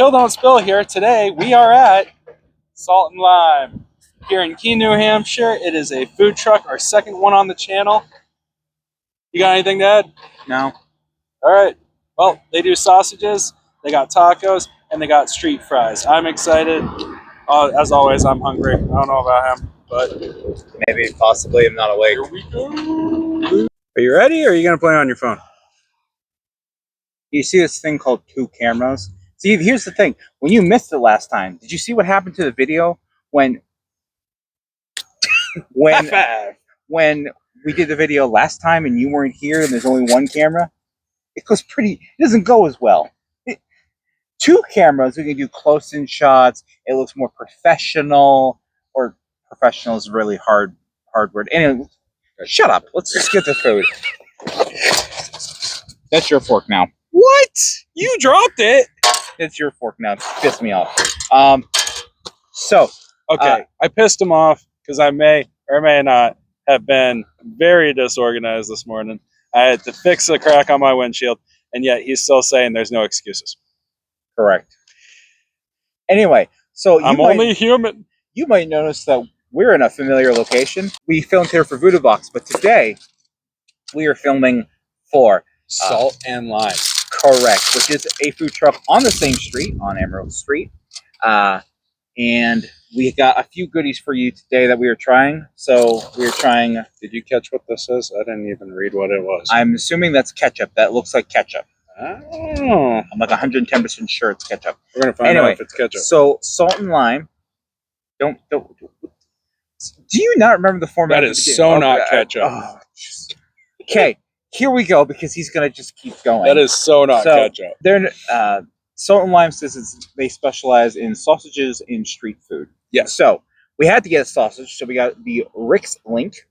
Chill Don't Spill here. Today we are at Salt and Lime here in Keene, New Hampshire. It is a food truck, our second one on the channel. You got anything to add? No. All right. Well, they do sausages, they got tacos, and they got street fries. I'm excited. As always, I'm hungry. I don't know about him, but Maybe, possibly, I'm not awake. here we go. Are you ready, or are you going to play on your phone? You see this thing called 2 cameras? See, here's the thing. When you missed it last time, did you see what happened to the video when when we did the video last time and you weren't here and there's only 1 camera? It doesn't go as well. 2 cameras, we can do close-in shots. It looks more professional, or professional is a really hard word. Anyway, shut up. Let's just get to food. That's your fork now. What? You dropped it. It's your fork now. It's pissed me off. Okay. I pissed him off because I may or may not have been very disorganized this morning. I had to fix a crack on my windshield, and yet he's still saying there's no excuses. Correct. Anyway, so I'm only human. You might notice that we're in a familiar location. We filmed here for Voodoo Box, but today we are filming for Salt and Lime. Correct, which is a food truck on the same street, on Emerald Street. And we got a few goodies for you today that we are trying. So we're trying... Did you catch what this is? I didn't even read what it was. I'm assuming that's ketchup. That looks like ketchup. Oh. I'm like 110% sure it's ketchup. We're going to find out if it's ketchup. So salt and lime. Do you not remember the format? That is so not ketchup. Okay. Here we go, because he's going to just keep going. That is so not ketchup. Salt and Lime says they specialize in sausages in street food. Yeah. So we had to get a sausage, so we got the Rick's Link.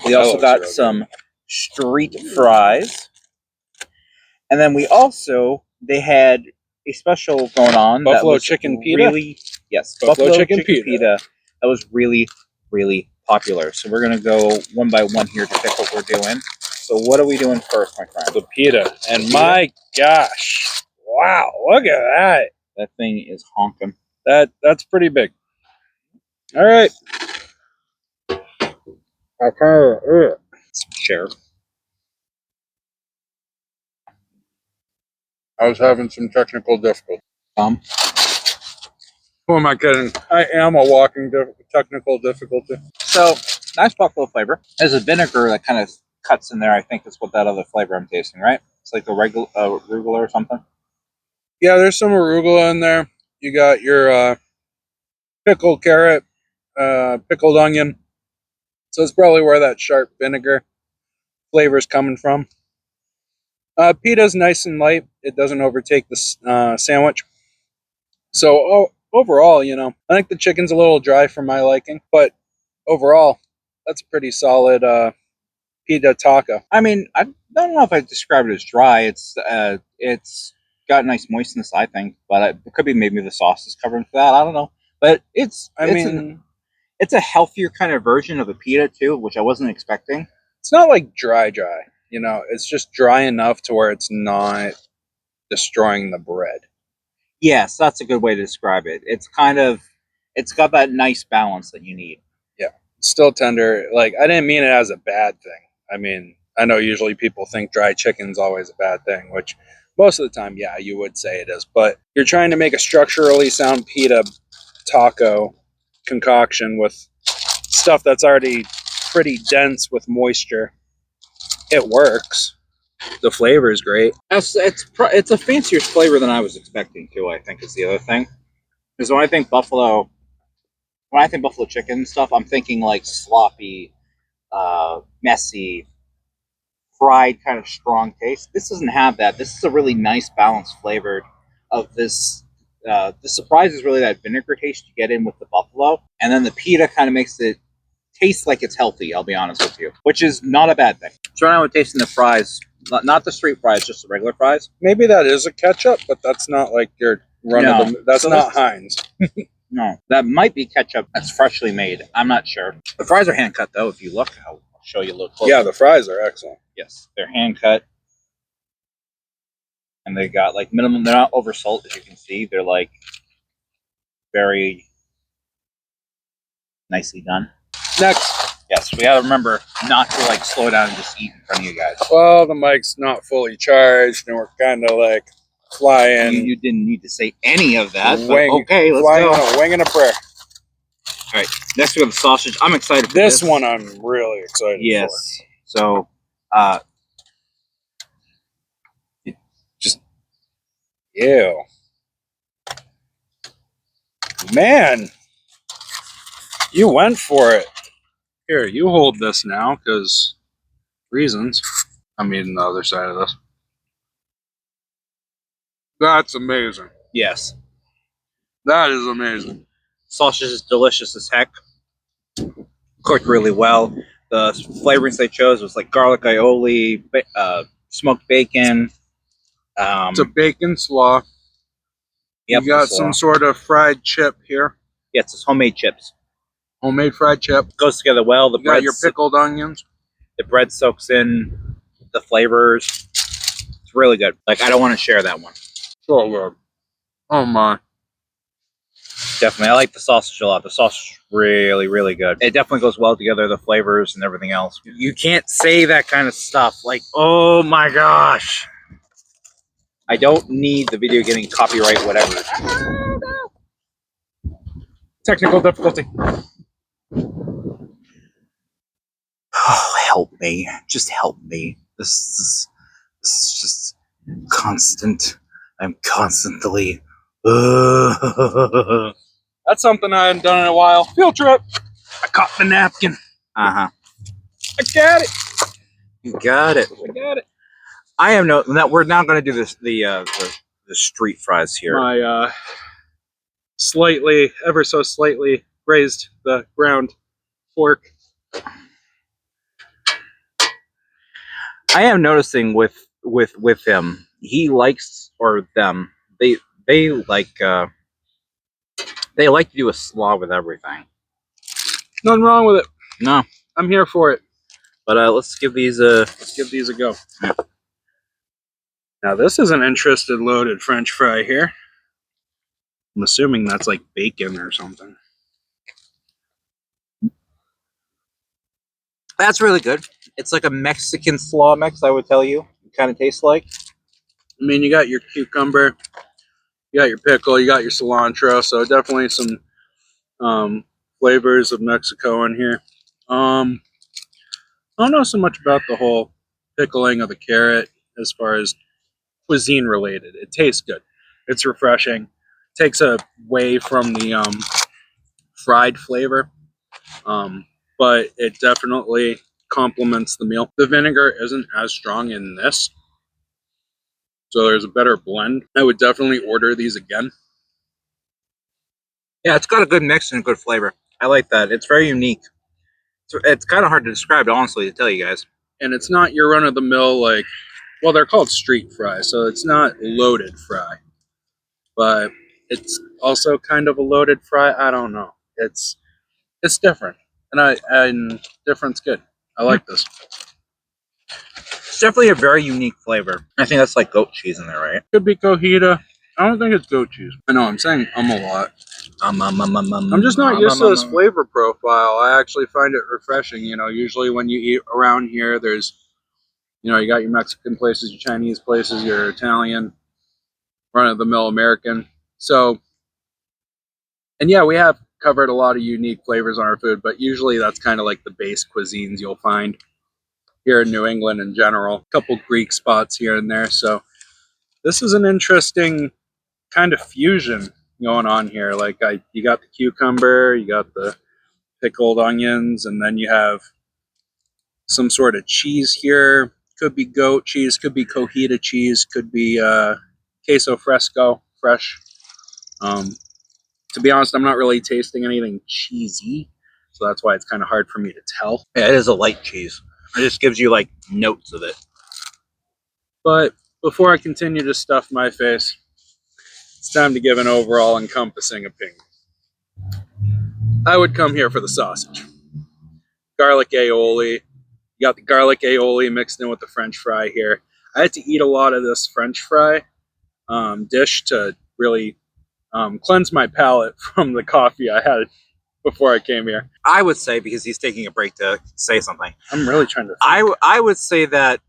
We also got some street fries. And then they had a special going on. Buffalo chicken pita? Yes. Buffalo chicken pita. That was really, really popular. So we're going to go one by one here to pick what we're doing. So what are we doing first, my friend? The pita. And my gosh. Wow, look at that. That thing is honking. That's pretty big. All right. Share. I was having some technical difficulty. Who am I kidding? I am a walking technical difficulty. So, nice buffalo flavor. There's a vinegar that kind of cuts in there, I think is what that other flavor I'm tasting, right? It's like a regular arugula or something. Yeah, there's some arugula in there. You got your pickled carrot, pickled onion. So it's probably where that sharp vinegar flavor is coming from. Pita's nice and light. It doesn't overtake the sandwich. So overall, I think the chicken's a little dry for my liking, but overall, that's a pretty solid pita taco. I mean, I don't know if I describe it as dry. It's got nice moistness, I think, but it could be maybe the sauce is covering for that. I don't know, but it's a healthier kind of version of a pita too, which I wasn't expecting. It's not like dry. It's just dry enough to where it's not destroying the bread. Yes, that's a good way to describe it. It's got that nice balance that you need. Yeah, still tender. Like, I didn't mean it as a bad thing. I mean, I know usually people think dry chicken's always a bad thing, which most of the time, yeah, you would say it is. But you're trying to make a structurally sound pita taco concoction with stuff that's already pretty dense with moisture. It works. The flavor is great. It's a fancier flavor than I was expecting too, I think, is the other thing. Because when I think buffalo chicken stuff, I'm thinking like sloppy, messy, fried kind of strong taste. This doesn't have that. This is a really nice balanced flavor of this. The surprise is really that vinegar taste you get in with the buffalo, and then the pita kind of makes it taste like it's healthy, I'll be honest with you, which is not a bad thing. So right now we're tasting the fries, not the street fries, just the regular fries. Maybe that is a ketchup, but that's not like your that's not Heinz. No, that might be ketchup that's freshly made. I'm not sure. The fries are hand cut though. If you look, I'll show you a little closer. Yeah, the fries are excellent. Yes, they're hand cut. And they got like minimum. They're not over salt, as you can see. They're like very nicely done. Next. Yes, we gotta remember not to like slow down and just eat in front of you guys. Well, the mic's not fully charged, and we're kind of like flying. You didn't need to say any of that. Wing, okay, let's flying go. on a wing and a prayer. All right, next we have the sausage. I'm excited for this one. I'm really excited yes. So, just ew, man, you went for it. Here, you hold this now, because reasons. I'm eating the other side of this. That's amazing. yes, That is amazing. sausage is delicious as heck. Cooked really well. The flavorings they chose was like garlic aioli, smoked bacon. It's a bacon slaw. Yep, You got some sort of fried chip here. Yes, it's homemade chips. Homemade fried chip. Goes together well. The You got your pickled onions. The bread soaks in the flavors. It's really good. Like, I don't want to share that one. So good. Oh my. Definitely. I like the sausage a lot. The sausage is really, really good. It definitely goes well together, the flavors and everything else. You can't say that kind of stuff. Like, oh my gosh. I don't need the video getting copyright whatever. Technical difficulty. Oh, help me. Just help me. This is just constant. I'm constantly... That's something I hadn't done in a while. Field trip. I caught the napkin. Uh-huh. I got it. You got it. I got it. I am no. That we're now going to do this. The street fries here. My slightly, ever so slightly raised the ground fork. I am noticing with him, he likes, or them. They like to do a slaw with everything. Nothing wrong with it. No, I'm here for it. but let's give these a go. Yeah. Now this is an interested loaded French fry here. I'm assuming that's like bacon or something. That's really good. It's like a Mexican slaw mix, I would tell you. It kind of tastes like. I mean, you got your cucumber, you got your pickle, you got your cilantro, so definitely some flavors of Mexico in here. I don't know so much about the whole pickling of the carrot as far as cuisine related. It tastes good. It's refreshing. Takes away from the fried flavor, but it definitely complements the meal. The vinegar isn't as strong in this, so there's a better blend. I would definitely order these again. Yeah, it's got a good mix and a good flavor. I like that. It's very unique. It's kind of hard to describe, honestly, to tell you guys. And it's not your run-of-the-mill, like, well, they're called street fries, so it's not loaded fry. But it's also kind of a loaded fry. I don't know. It's different, and different's good. I like this. It's definitely a very unique flavor. I think that's like goat cheese in there, right? Could be cojita. I don't think it's goat cheese. I know I'm saying a lot. I'm just not used to this flavor profile. I actually find it refreshing. You know, usually when you eat around here, there's, you know, you got your Mexican places, your Chinese places, your Italian, run-of-the-mill American. So, and yeah, we have covered a lot of unique flavors on our food, but usually that's kind of like the base cuisines you'll find here in New England in general. A couple Greek spots here and there. So this is an interesting kind of fusion going on here. Like you got the cucumber, you got the pickled onions, and then you have some sort of cheese here. Could be goat cheese, could be cojita cheese, could be queso fresco, fresh. To be honest, I'm not really tasting anything cheesy, so that's why it's kind of hard for me to tell. Yeah, it is a light cheese. It just gives you like notes of it. But before I continue to stuff my face, it's time to give an overall encompassing opinion. I would come here for the sausage. Garlic aioli. You got the garlic aioli mixed in with the French fry here. I had to eat a lot of this French fry dish to really cleanse my palate from the coffee I had before I came here. I would say, because he's taking a break to say something, I'm really trying to think. I would say that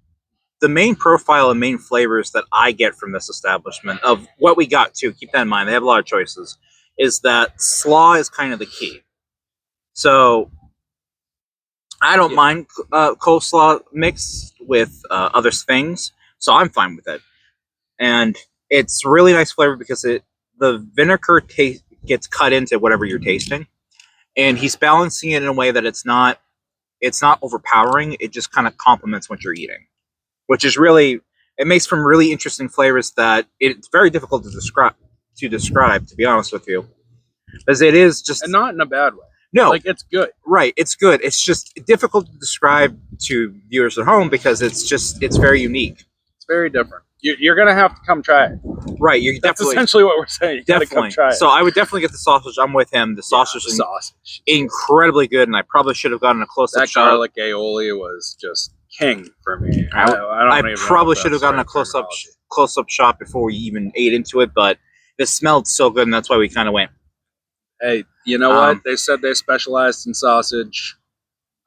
the main profile and main flavors that I get from this establishment, of what we got too, keep that in mind, they have a lot of choices, is that slaw is kind of the key. So I don't mind coleslaw mixed with other things, so I'm fine with it. And it's really nice flavor because the vinegar gets cut into whatever you're tasting, and he's balancing it in a way that it's not overpowering. It just kind of complements what you're eating, which is really, it makes from really interesting flavors that it's very difficult to describe. To be honest with you, as it is just, And not in a bad way. no, Like, it's good. right, it's good. It's just difficult to describe to viewers at home because it's very unique. It's very different. You're gonna have to come try it. Right, you're That's definitely essentially what we're saying. You gotta definitely. come try it. So I would definitely get the sausage. I'm with him. The sausage is sausage. incredibly good, and I probably should have gotten a close-up That shot. garlic aioli was just king for me. I probably should have gotten a close-up shot before we even ate into it, but it smelled so good, and that's why we kind of went. Hey, you know what? They said they specialized in sausage.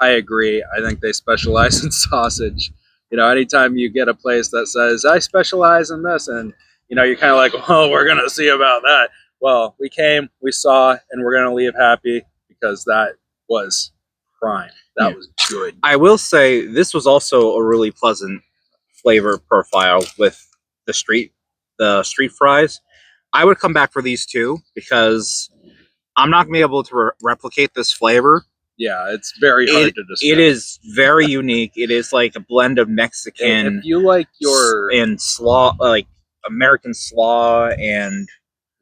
I agree. I think they specialize in sausage. You know, anytime you get a place that says, I specialize in this, and, you know, you're kind of like, well, we're going to see about that. Well, we came, we saw, and we're going to leave happy because that was prime. That was good. I will say this was also a really pleasant flavor profile with the street fries. I would come back for these two because I'm not going to be able to replicate this flavor. Yeah, it's very hard to describe. It is very unique. It is like a blend of Mexican. If you like your and slaw, like American slaw, and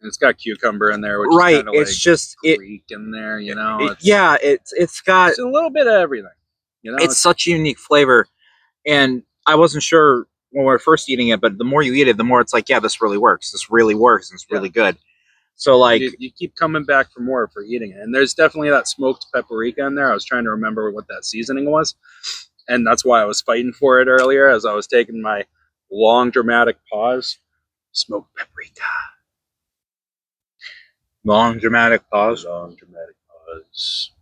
it's got cucumber in there, which right. is kind of it's like just Greek in there, you know. It's got a little bit of everything. You know, it's such a unique flavor, and I wasn't sure when we were first eating it, but the more you eat it, the more it's like, yeah, this really works. This really works. And it's really good. So like you keep coming back for more for eating it, and there's definitely that smoked paprika in there. I was trying to remember what that seasoning was, and that's why I was fighting for it earlier as I was taking my long dramatic pause. Smoked paprika. Long dramatic pause. Long dramatic pause.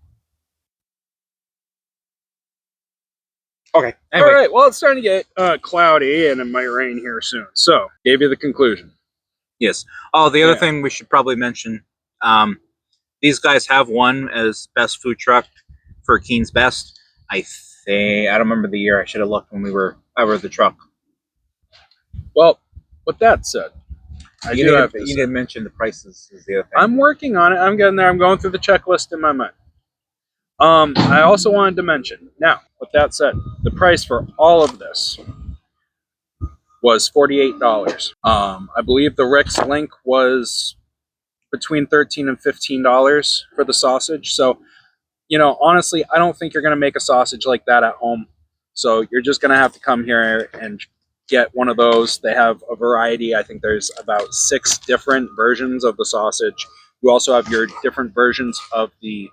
Okay. Anyway. All right. Well, it's starting to get cloudy, and it might rain here soon. So, gave you the conclusion. Yes. Oh, the other thing we should probably mention, these guys have won as best food truck for Keene's Best. I don't remember the year. I should have looked when we were over the truck. Well, with that said, you didn't mention the prices. Is the other thing. I'm working on it. I'm getting there. I'm going through the checklist in my mind. I also wanted to mention, now, with that said, the price for all of this was $48. I believe the Rick's link was between $13 and $15 for the sausage. So, you know, honestly, I don't think you're going to make a sausage like that at home. So you're just going to have to come here and get one of those. They have a variety. I think there's about 6 different versions of the sausage. You also have your different versions of the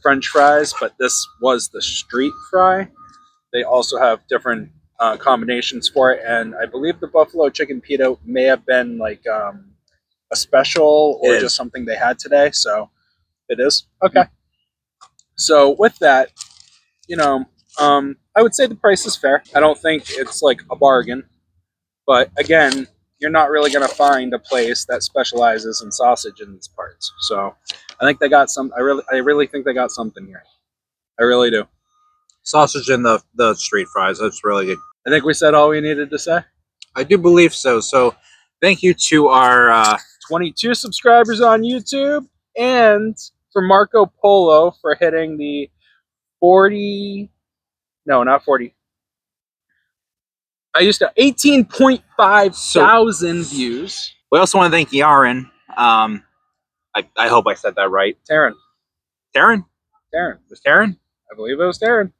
French fries, but this was the street fry. They also have different combinations for it, and I believe the buffalo chicken pita may have been like a special or just something they had today. So it is okay. So with that, you know, I would say the price is fair. I don't think it's like a bargain, but again, you're not really going to find a place that specializes in sausage in these parts. So I think they got some. I really think they got something here. I really do. Sausage and the street fries. That's really good. I think we said all we needed to say. I do believe so. So thank you to our 22 subscribers on YouTube, and for Marco Polo for hitting the 40. No, not 40. I used to 18.5 thousand views. We also want to thank Yaren. I hope I said that right. Taryn. It was Taryn? I believe it was Taryn.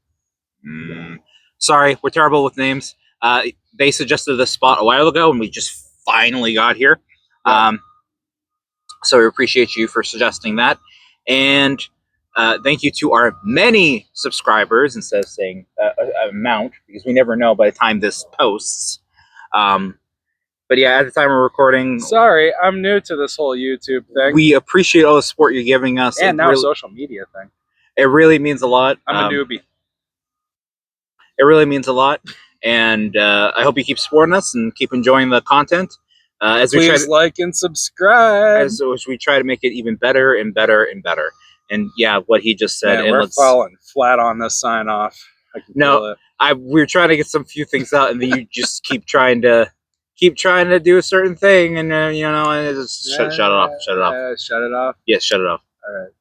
Sorry, we're terrible with names. They suggested this spot a while ago, and we just finally got here. Yeah. So we appreciate you for suggesting that. And thank you to our many subscribers, instead of saying amount, because we never know by the time this posts. But yeah, at the time we're recording, Sorry, I'm new to this whole YouTube thing. we appreciate all the support you're giving us. And now social media thing. It really means a lot. I'm a newbie. It really means a lot. And I hope you keep supporting us and keep enjoying the content. As we Please like and subscribe. As we try to make it even better and better and better. And yeah, what he just said. Man, we're falling flat on this sign off. I can feel it. We're trying to get some few things out, and then you just keep trying to do a certain thing, and you know, and just shut it off. Shut it off. Shut it off. Yes, shut it off. All right.